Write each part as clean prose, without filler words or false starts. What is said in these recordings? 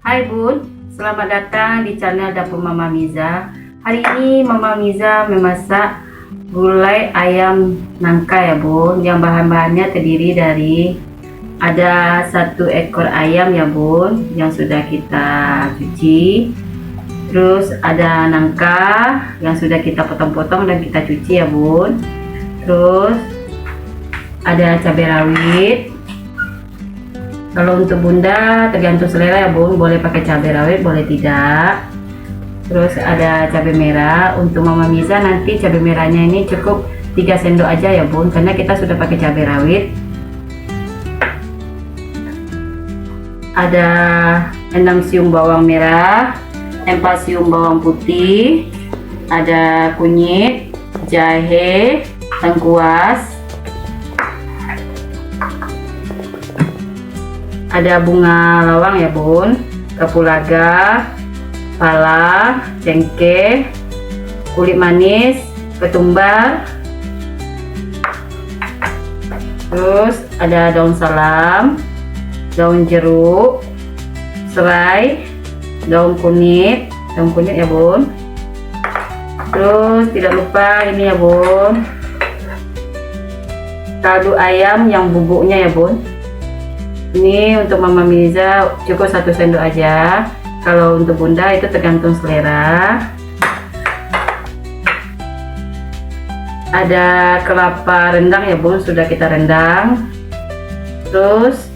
Hai Bun, selamat datang di channel Dapur Mama Miza. Hari ini Mama Miza memasak gulai ayam nangka ya Bun. Yang bahan-bahannya terdiri dari ada 1 ekor ayam ya Bun, yang sudah kita cuci. Terus ada nangka yang sudah kita potong-potong dan kita cuci ya Bun. Terus ada cabai rawit. Kalau untuk bunda tergantung selera ya Bun, boleh pakai cabai rawit boleh tidak. Terus ada cabai merah. Untuk Mama Miza nanti cabai merahnya ini cukup 3 sendok aja ya Bun, karena kita sudah pakai cabai rawit. Ada 6 siung bawang merah, 4 siung bawang putih, ada kunyit, jahe, lengkuas, ada bunga lawang ya Bun, kapulaga, pala, cengkeh, kulit manis, ketumbar. Terus ada daun salam, daun jeruk, serai, daun kunyit ya Bun. Terus tidak lupa ini ya Bun, kaldu ayam yang bubuknya ya Bun. Ini untuk Mama Miza cukup 1 sendok aja. Kalau untuk bunda itu tergantung selera. Ada kelapa rendang ya Bun, sudah kita rendang. Terus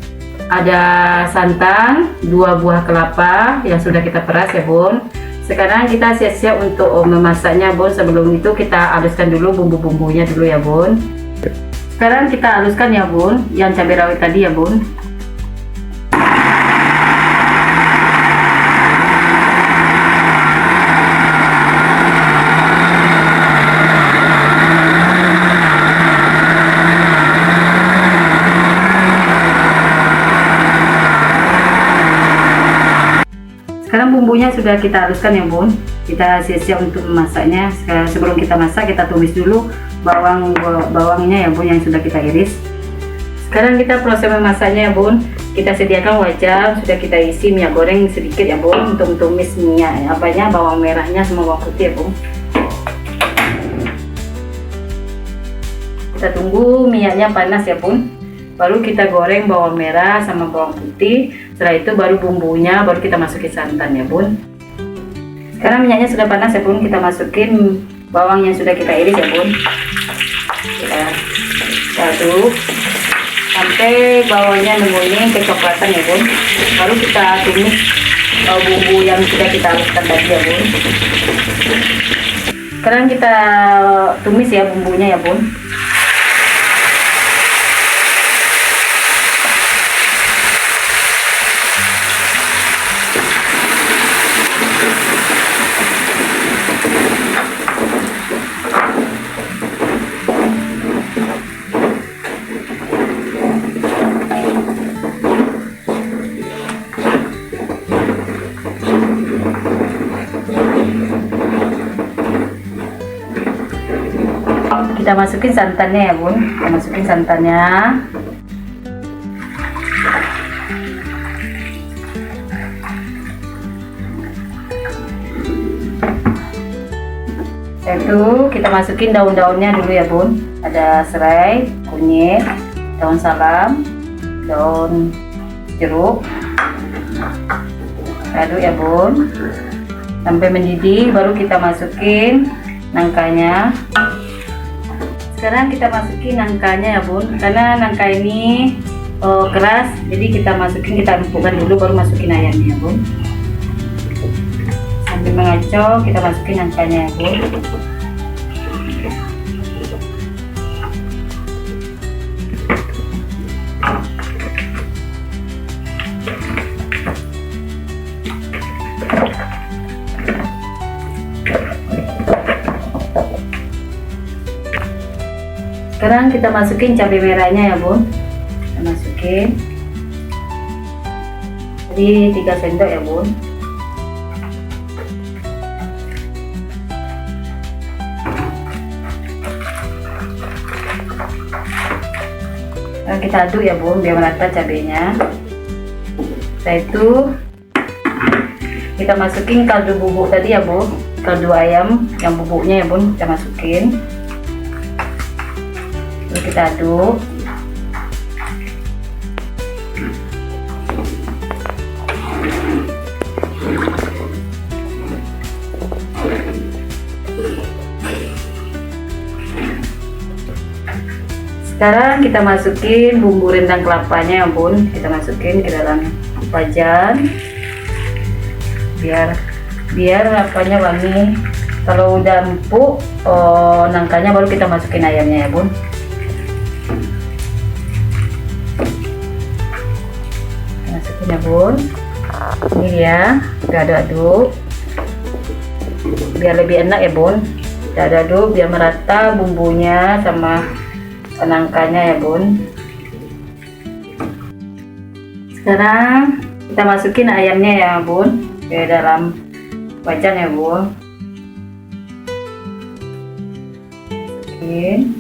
ada santan 2 buah kelapa yang sudah kita peras ya Bun. Sekarang kita siap-siap untuk memasaknya Bun. Sebelum itu kita haluskan dulu bumbu-bumbunya dulu ya Bun. Sekarang kita haluskan ya Bun yang cabai rawit tadi ya Bun. Sekarang bumbunya sudah kita haluskan ya Bun. Kita siap-siap untuk memasaknya. Sebelum kita masak kita tumis dulu bawangnya ya Bun yang sudah kita iris. Sekarang kita proses memasaknya ya Bun. Kita sediakan wajan, sudah kita isi minyak goreng sedikit ya Bun untuk tumis minyak bawang merahnya sama bawang putih ya Bun. Kita tunggu minyaknya panas ya Bun. Baru kita goreng bawang merah sama bawang putih. Setelah itu baru bumbunya, baru kita masukin santan ya Bun. Sekarang minyaknya sudah panas ya Bun, kita masukin bawang yang sudah kita iris ya Bun. Kita aduk sampai bawangnya menguning kecoklatan ya Bun. Baru kita tumis bumbu yang sudah kita haluskan tadi ya Bun. Sekarang kita tumis ya bumbunya ya Bun. Kita masukin santannya ya Bun, kita masukin santannya. Setelah itu kita masukin daun-daunnya dulu ya Bun. Ada serai, kunyit, daun salam, daun jeruk. Aduk ya Bun sampai mendidih, baru kita masukin nangkanya. Sekarang kita masukin nangkanya ya Bun, karena nangka ini keras, jadi kita empukkan dulu baru masukin ayamnya ya Bun. Sambil mengacau kita masukin nangkanya ya Bun. Sekarang kita masukin cabai merahnya ya Bun. Kita masukin. Jadi 3 sendok ya Bun. Kita aduk ya Bun biar merata cabenya. Setelah itu kita masukin kaldu bubuk tadi ya bun, kaldu ayam yang bubuknya ya bun, kita masukin. Lalu kita aduk. Sekarang kita masukin bumbu rendang kelapanya ya bun, kita masukin ke dalam wajan biar rapanya wangi. Kalau udah empuk nangkanya, baru kita masukin ayamnya ya bun. Masukin ya bun, ini ya, kita aduk-aduk biar lebih enak ya bun. Kita aduk biar merata bumbunya sama nangkanya ya bun. Sekarang kita masukin ayamnya ya bun ke dalam wajan ya bun. Masukin.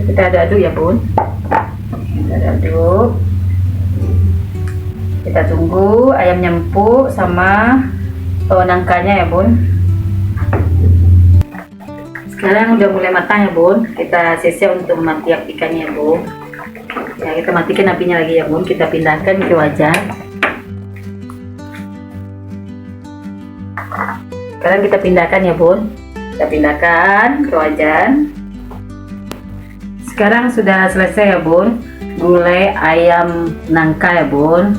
Kita aduk-aduk ya bun, kita aduk, kita tunggu ayamnya empuk sama nangkanya ya bun. Sekarang udah mulai matang ya bun, kita siap untuk mati apikannya ya bun. Ya, kita matikan apinya lagi ya bun, kita pindahkan ke wajan. Sekarang kita pindahkan ya bun, kita pindahkan ke wajan. Sekarang sudah selesai ya bun, gulai ayam nangka ya bun.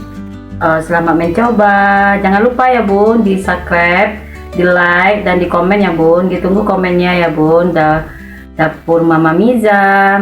Selamat mencoba. Jangan lupa ya bun di subscribe, di like dan di komen ya bun. Ditunggu komennya ya bun. Dapur Mama Miza.